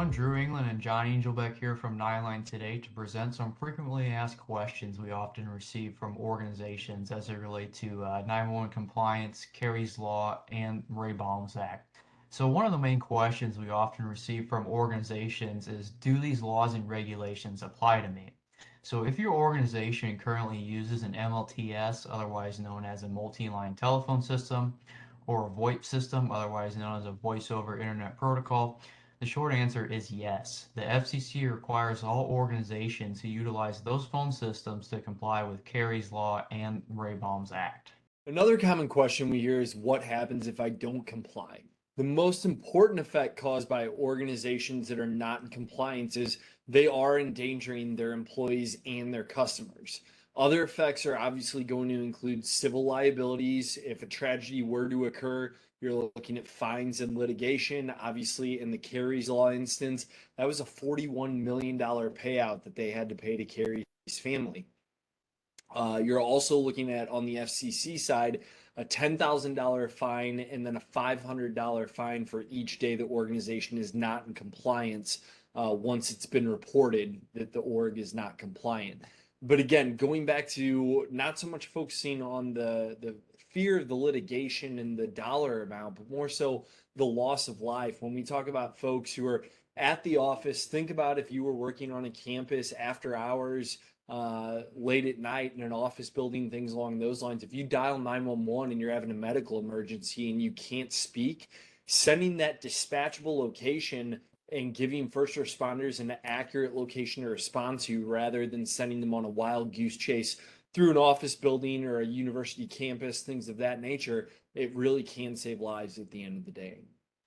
everyone, Drew England and John Angelbeck here from Nineline today to present some frequently asked questions we often receive from organizations as they relate to 911 compliance, Kerry's Law, and Ray Baum's Act. So one of the main questions we often receive from organizations is, do these laws and regulations apply to me? So if your organization currently uses an MLTS, otherwise known as a multi-line telephone system, or a VoIP system, otherwise known as a voice over internet protocol, the short answer is yes. The FCC requires all organizations who utilize those phone systems to comply with Kerry's Law and Ray Baum's Act. Another common question we hear is what happens if I don't comply? The most important effect caused by organizations that are not in compliance is they are endangering their employees and their customers. Other effects are obviously going to include civil liabilities. If a tragedy were to occur, you're looking at fines and litigation. Obviously, in the Kerry's Law instance, that was a $41 million payout that they had to pay to Kerry's family. You're also looking at, on the FCC side, a $10,000 fine and then a $500 fine for each day the organization is not in compliance once it's been reported that the org is not compliant. But again, going back to not so much focusing on the fear of the litigation and the dollar amount, but more so the loss of life. When we talk about folks who are at the office, think about if you were working on a campus after hours, late at night in an office building, things along those lines. If you dial 911 and you're having a medical emergency and you can't speak, sending that dispatchable location and giving first responders an accurate location to respond to rather than sending them on a wild goose chase through an office building or a university campus, things of that nature, it really can save lives at the end of the day.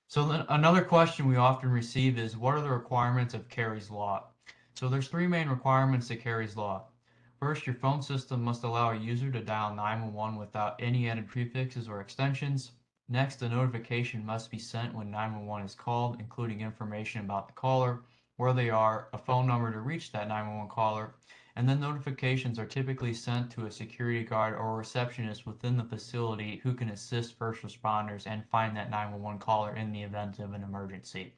So then another question we often receive is, what are the requirements of Kerry's Law? So there's three main requirements to Kerry's Law. First, your phone system must allow a user to dial 911 without any added prefixes or extensions. Next, a notification must be sent when 911 is called, including information about the caller, where they are, a phone number to reach that 911 caller, and then notifications are typically sent to a security guard or receptionist within the facility who can assist first responders and find that 911 caller in the event of an emergency.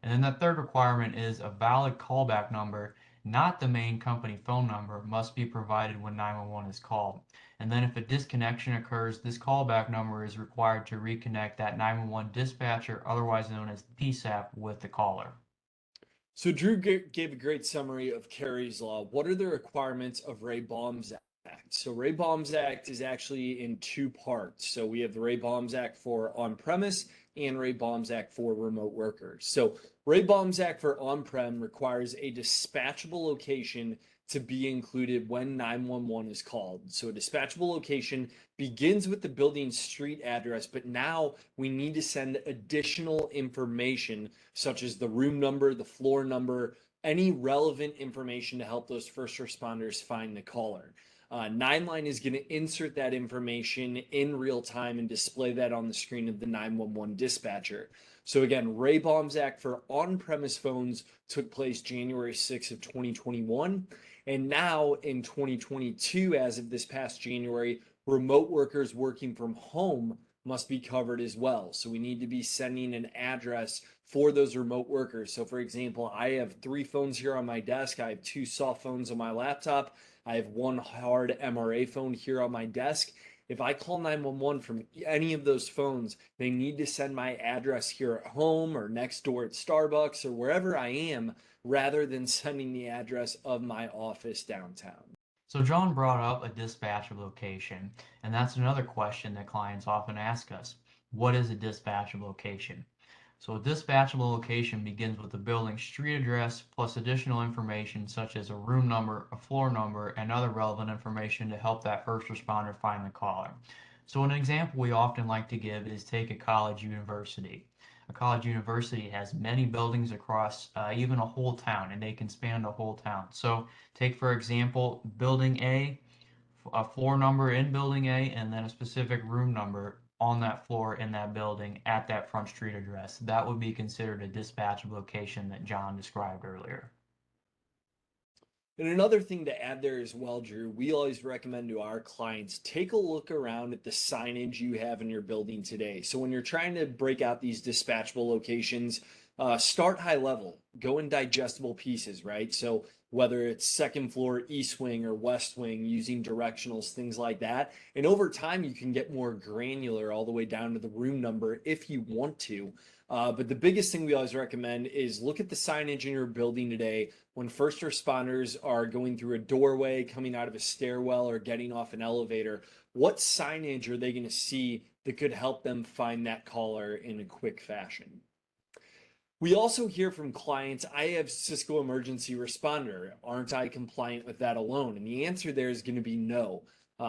And then that third requirement is a valid callback number, not the main company phone number, must be provided when 911 is called. And then if a disconnection occurs, this callback number is required to reconnect that 911 dispatcher, otherwise known as PSAP, with the caller. So Drew gave a great summary of Kerry's Law. What are the requirements of Ray Baum's Act? So Ray Baum's Act is actually in two parts. So we have the Ray Baum's Act for on-premise and Ray Baum's Act for remote workers. So Ray Baum's Act for on-prem requires a dispatchable location to be included when 911 is called. So a dispatchable location begins with the building street address, but now we need to send additional information such as the room number, the floor number, any relevant information to help those first responders find the caller. Nineline is going to insert that information in real time and display that on the screen of the 911 dispatcher. So again, Ray Baum's Act for on-premise phones took place January 6th of 2021. And now in 2022, as of this past January, remote workers working from home must be covered as well. So we need to be sending an address for those remote workers. So for example, I have 3 phones here on my desk. I have 2 soft phones on my laptop. I have 1 hard MRA phone here on my desk. If I call 911 from any of those phones, they need to send my address here at home or next door at Starbucks or wherever I am, rather than sending the address of my office downtown. So John brought up a dispatchable location, and that's another question that clients often ask us. What is a dispatchable location? So a dispatchable location begins with the building's street address plus additional information such as a room number, a floor number, and other relevant information to help that first responder find the caller. So an example we often like to give is take a college university. A college university has many buildings across even a whole town, and they can span the whole town. So take, for example, building A, a floor number in building A, and then a specific room number on that floor in that building at that front street address. That would be considered a dispatchable location that John described earlier. And another thing to add there as well, Drew, we always recommend to our clients, take a look around at the signage you have in your building today. So when you're trying to break out these dispatchable locations, Start high level, go in digestible pieces, right? So whether it's second floor east wing or west wing, using directionals, things like that. And over time, you can get more granular all the way down to the room number if you want to. But the biggest thing we always recommend is look at the signage in your building today. When first responders are going through a doorway, coming out of a stairwell, or getting off an elevator, what signage are they going to see that could help them find that caller in a quick fashion? We also hear from clients, I have Cisco Emergency Responder. Aren't I compliant with that alone? And the answer there is going to be no.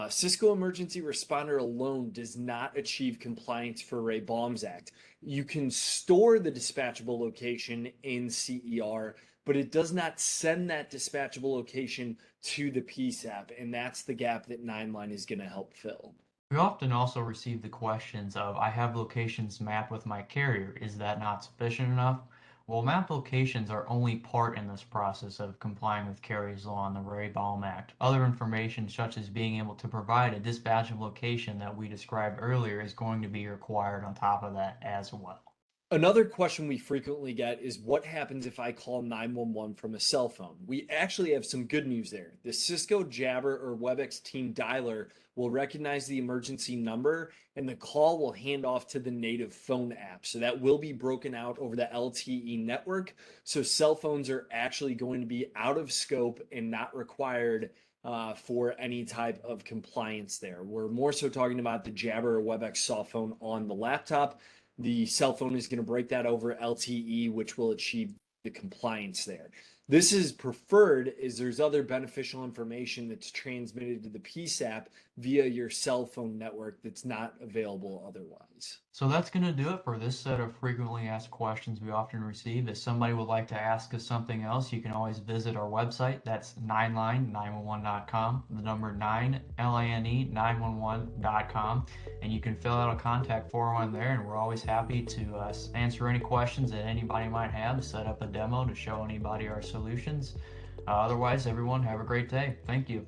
Cisco Emergency Responder alone does not achieve compliance for Ray Baum's Act. You can store the dispatchable location in CER, but it does not send that dispatchable location to the PSAP, and that's the gap that 9line is going to help fill. We often also receive the questions of, I have locations mapped with my carrier. Is that not sufficient enough? Well, map locations are only part in this process of complying with Kerry's law and the Ray-Baum Act. Other information, such as being able to provide a dispatchable location that we described earlier, is going to be required on top of that as well. Another question we frequently get is what happens if I call 911 from a cell phone? We actually have some good news there. The Cisco Jabber or WebEx team dialer will recognize the emergency number and the call will hand off to the native phone app. So that will be broken out over the LTE network. So cell phones are actually going to be out of scope and not required for any type of compliance there. We're more so talking about the Jabber or WebEx soft phone on the laptop. The cell phone is going to break that over LTE, which will achieve the compliance there. This is preferred as there's other beneficial information that's transmitted to the PSAP via your cell phone network that's not available otherwise. So that's going to do it for this set of frequently asked questions we often receive. If somebody would like to ask us something else, you can always visit our website. That's 9line911.com, the number 9, LINE 911.com, and you can fill out a contact form on there, and we're always happy to answer any questions that anybody might have, set up a demo to show anybody our solutions. Otherwise, everyone, have a great day. Thank you.